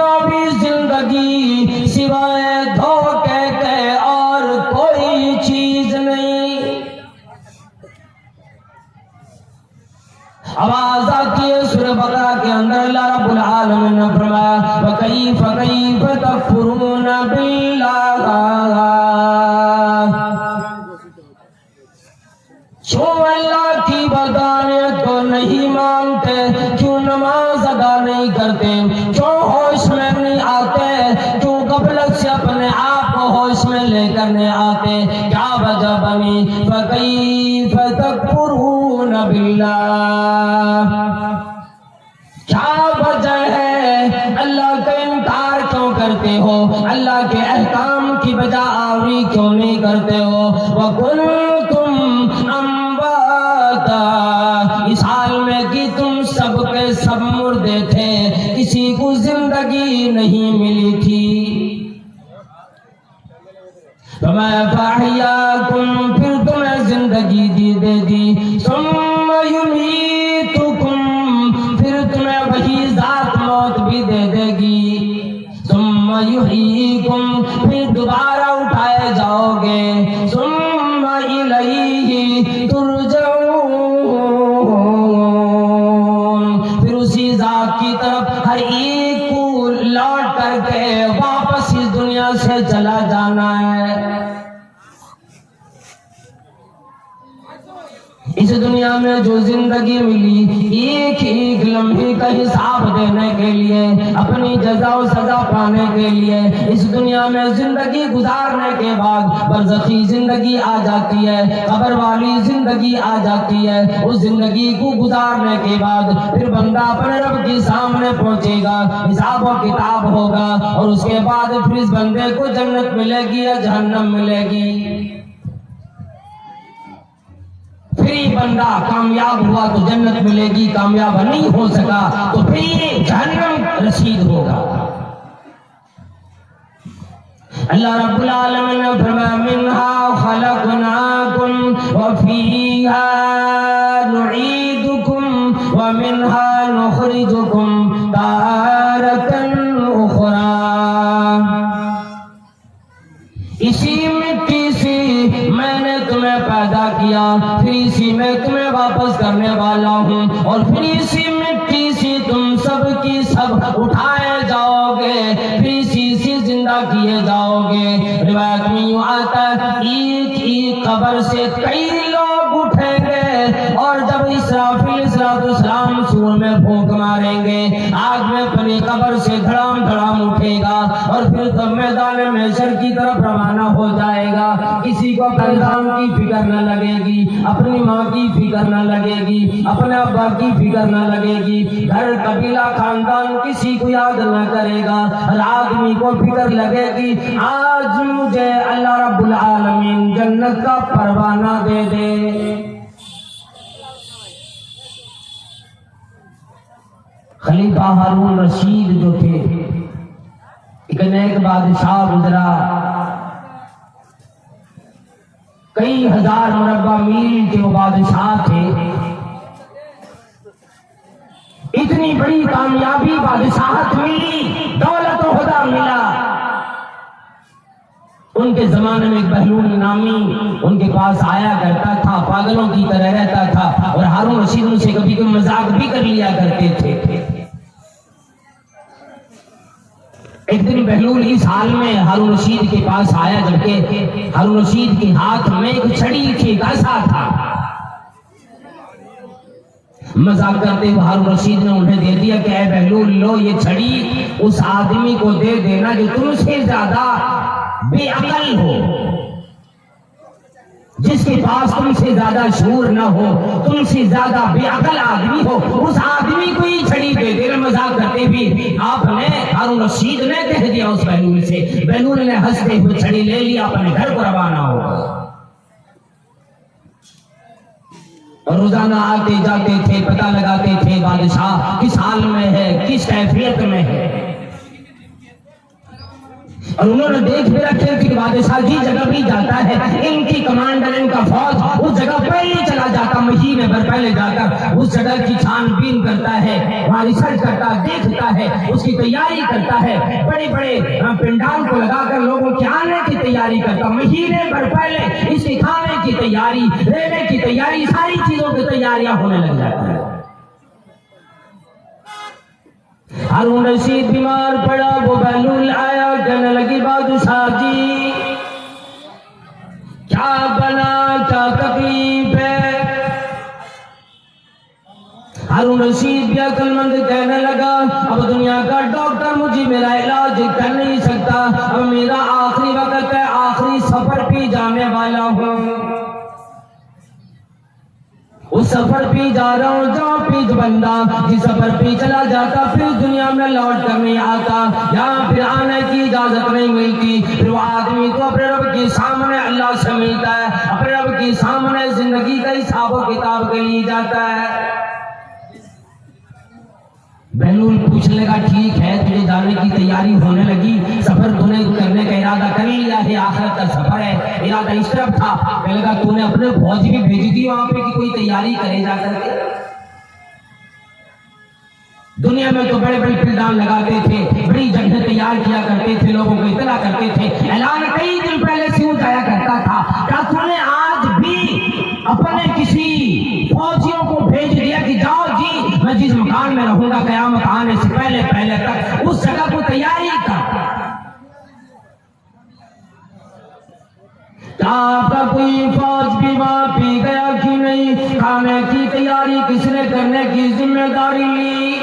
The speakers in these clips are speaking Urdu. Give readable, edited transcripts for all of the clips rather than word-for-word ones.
دنیاوی زندگی سوائے دھوکے کے اور کوئی چیز نہیں۔ آواز آتی ہے سورہ بقرہ کے اندر، اللہ رب العالمین نے فرمایا وَكَيْفَ تَكْفُرُونَ بِاللَّهِ، کیوں اللہ کی بدانیت کو نہیں مانتے، کیوں نماز ادا نہیں کرتے، کیوں ہوش میں نہیں آتے، کیوں غفلت سے اپنے آپ کو ہوش میں لے کر نہیں آتے، کیا وجہ بنی؟ فَكَيْفَ تَكْفُرُونَ بِاللَّهِ، کیا وجہ ہے؟ اللہ کا انکار کیوں کرتے ہو؟ اللہ کے احکام کی بجا آوری کیوں نہیں کرتے ہو؟ وَكُنْتُمْ أَمْوَاتًا، اس حال میں کہ تم سب کے سب مردے تھے، کسی کو زندگی نہیں ملی تھی۔ فَأَحْيَاكُمْ، پھر تمہیں زندگی دے دی، ثُمَّ يُمِيتُكُمْ، پھر تمہیں وہی ذات موت بھی دے گی، ثُمَّ يُحْيِيكُمْ، پھر دوبارہ اٹھائے جاؤ گے، ثُمَّ إِلَيْهِ تُرْجَعُونَ، پھر اسی ذات کی طرف ہر ایک کو لوٹ کر کے واپس اس دنیا سے چلا جانا ہے۔ اس دنیا میں جو زندگی ملی ایک ایک لمحے کا حساب دینے کے لیے، اپنی جزا و سزا پانے کے لیے، اس دنیا میں زندگی گزارنے کے بعد برزخی زندگی آ جاتی ہے، قبر والی زندگی آ جاتی ہے۔ اس زندگی کو گزارنے کے بعد پھر بندہ اپنے رب کے سامنے پہنچے گا، حساب و کتاب ہوگا، اور اس کے بعد پھر اس بندے کو جنت ملے گی یا جہنم ملے گی۔ پھر یہ بندہ کامیاب ہوا تو جنت ملے گی، کامیاب نہیں ہو سکا تو پھر یہ جہنم رسید ہوگا۔ اللہ رب العالمین نے فرمایا منہا خلقناکم وفیہا نعیدکم ومنہا نخرجکم تارۃ اخری، اسی مٹی سے میں نے تمہیں پیدا کیا، پھر اسی میں تمہیں واپس کرنے والا ہوں، اور پھر اسی مٹی سے تم سب کی سب اٹھائے جاؤ گے، پھر اسی سے زندہ کیے جاؤ گے۔ روایت میں یوں آتا ہے ایک ایک قبر سے کئی لوگ اٹھیں گے، اور جب اسرافیل السلام سور میں پھونک ماریں گے، آگ میں پنی قبر سے دھڑام دھڑام اٹھے گا، اور پھر تب میدان محشر کی طرف روانہ ہو جائے گا۔ کسی کو پیغام کی فکر نہ لگے گی، اپنی ماں کی فکر نہ لگے گی، اپنے ابا کی فکر نہ لگے گی، گھر قبیلہ خاندان کسی کو یاد نہ کرے گا۔ ہر آدمی کو فکر لگے گی آج مجھے اللہ رب العالمین جنت کا پروانہ دے دے۔ خلیفہ ہارون رشید جو تھے، ایک نیک بادشاہ گزرا، کئی ہزار مربع میل کے وہ بادشاہ تھے، اتنی بڑی کامیابی بادشاہت ملی، دولت و عہدہ ملا۔ ان کے زمانے میں ایک بہلول نامی ان کے پاس آیا کرتا تھا، پاگلوں کی طرح رہتا تھا، اور ہارون رشید ان سے کبھی کبھی مذاق بھی کر لیا کرتے تھے۔ ایک دن بہلول اس حال میں ہارون رشید کے پاس آیا، جبکہ ہارون رشید کے ہاتھ میں ایک چھڑی تھی، ایک عصا تھا۔ مذاق کرتے ہوئے ہارون رشید نے انہیں دے دیا کہ اے بہلول لو یہ چھڑی اس آدمی کو دے دینا جو تم سے زیادہ بے عقل ہو، جس کے پاس تم سے زیادہ شعور نہ ہو، تم سے زیادہ بے عقل آدمی ہو، اس آدمی کو یہ چھڑی دے دینا۔ مذاق کرتے بھی آپ نے ہارون رشید نے کہہ دیا اس بہلول سے، بہلول نے ہنستے ہوئے چھڑی لے لیا، اپنے گھر کو روانہ ہو۔ اور روزانہ آتے جاتے تھے، پتہ لگاتے تھے بادشاہ کس حال میں ہے، کس کیفیت میں ہے۔ اور انہوں نے دیکھ بھی رکھے کہ بادشاہ جی جگہ بھی جاتا ہے، ان کی کمانڈر، ان کا فوج اس جگہ پہلے چلا جاتا، مہینے بھر پہلے جا کر اس جگہ کی چھان بین کرتا ہے، وہاں ریسرچ کرتا ہے، دیکھتا ہے، اس کی تیاری کرتا ہے، بڑے بڑے پنڈال کو لگا کر لوگوں کے آنے کی تیاری کرتا، مہینے بھر پہلے اس کے کھانے کی تیاری، رہنے کی تیاری، ساری چیزوں کی تیاریاں ہونے لگ جاتی ہیں۔ ہارون رشید بیمار پڑا، وہ بہلول آیا، کہنے لگی بادشاہ جی کیا بنا، کیا تکلیف ہے؟ ہارون رشید بھی عقل مند کہنے لگا اب دنیا کا ڈاکٹر مجھے میرا علاج کر نہیں سکتا، اب میرا آخری وقت ہے، آخری سفر پہ جانے والا ہوں، اس سفر پہ جا رہا ہوں جہاں پہ بندہ جس سفر پہ چلا جاتا پھر دنیا میں لوٹ کر نہیں آتا، یہاں پھر آنے کی اجازت نہیں ملتی، پھر وہ آدمی تو اپنے رب کے سامنے اللہ سے ملتا ہے، اپنے رب کے سامنے زندگی کا حساب و کتاب کے لیے جاتا ہے۔ بہلول پوچھنے لگا ٹھیک ہے، تجھے جانے کی تیاری ہونے لگی، سفر تو نے کرنے کا ارادہ کر لیا ہے، آخرت کا سفر ہے، ارادہ اس طرف تھا، کہنے لگا تو نے اپنے فوج بھی بھیجی تھی وہاں پہ کہ کوئی تیاری کرے جا کر کے؟ دنیا میں تو بڑے بڑے پلڈان لگاتے تھے، بڑی جگہ تیار کیا کرتے تھے، لوگوں کو اطلاع کرتے تھے، اعلان کئی دن پہلے سے ہو جایا کرتا تھا، کیا تو نے آج بھی اپنے کسی فوجیوں کو بھیج دیا کہ جاؤ جی میں جس مکان میں رہوں گا قیامت آنے سے پہلے پہلے تک اس جگہ کو تیاری کر؟ کیا آپ کا کوئی فوج بھی وہاں پی گیا کہ نہیں؟ کھانے کی تیاری کس نے کرنے کی ذمہ داری لی؟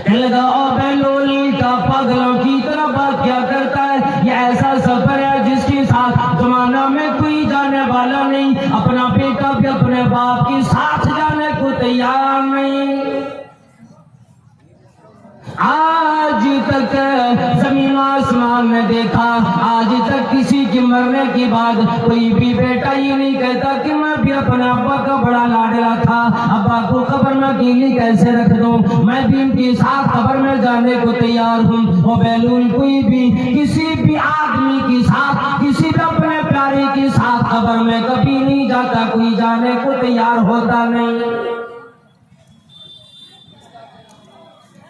کہنے لگا او بہلول کا پاگلوں کی طرح بات کیا کرتا ہے، یہ ایسا سفر ہے جس کے ساتھ زمانہ میں کوئی جانے والا نہیں، اپنا بیٹا بھی اپنے باپ کے ساتھ جانے کو تیار نہیں، آج تک زمین آسمان میں دیکھا، آج تک کسی کے مرنے کے بعد کوئی بھی بیٹا یہ نہیں کہتا کہ میں بھی اپنے ابا کا بڑا لاڈلا تھا، ابا کو قبر میں اکیلی کیسے رکھ دوں، میں بھی ان کے ساتھ قبر میں جانے کو تیار ہوں۔ وہ بہلول کوئی بھی کسی بھی آدمی کے ساتھ، کسی بھی اپنے پیارے کے ساتھ قبر میں کبھی نہیں جاتا، کوئی جانے کو تیار ہوتا نہیں۔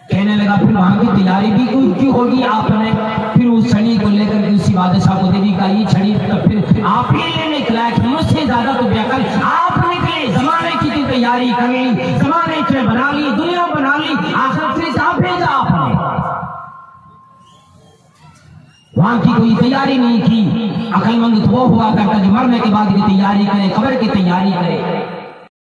کہنے لگا پھر وہاں کی تیاری بھی کی ہوگی آپ نے؟ پھر اس چھڑی کو لے کر کے اسی بادشاہ کو دے دی، کہا یہ چھڑی تو پھر آپ ہی لے نکلا ہے، مجھ سے زیادہ تو بے عقل آپ نکلے، زمانے کی تیاری کر لی، زمانے کی بنا لی، دنیا بنا لی، آخرت سے حساب بھیجا آپ نے، وہاں کی کوئی تیاری نہیں کی۔ عقل مند تو وہ ہوا کرتا جو مرنے کے بعد کی تیاری کرے، قبر کی تیاری کرے۔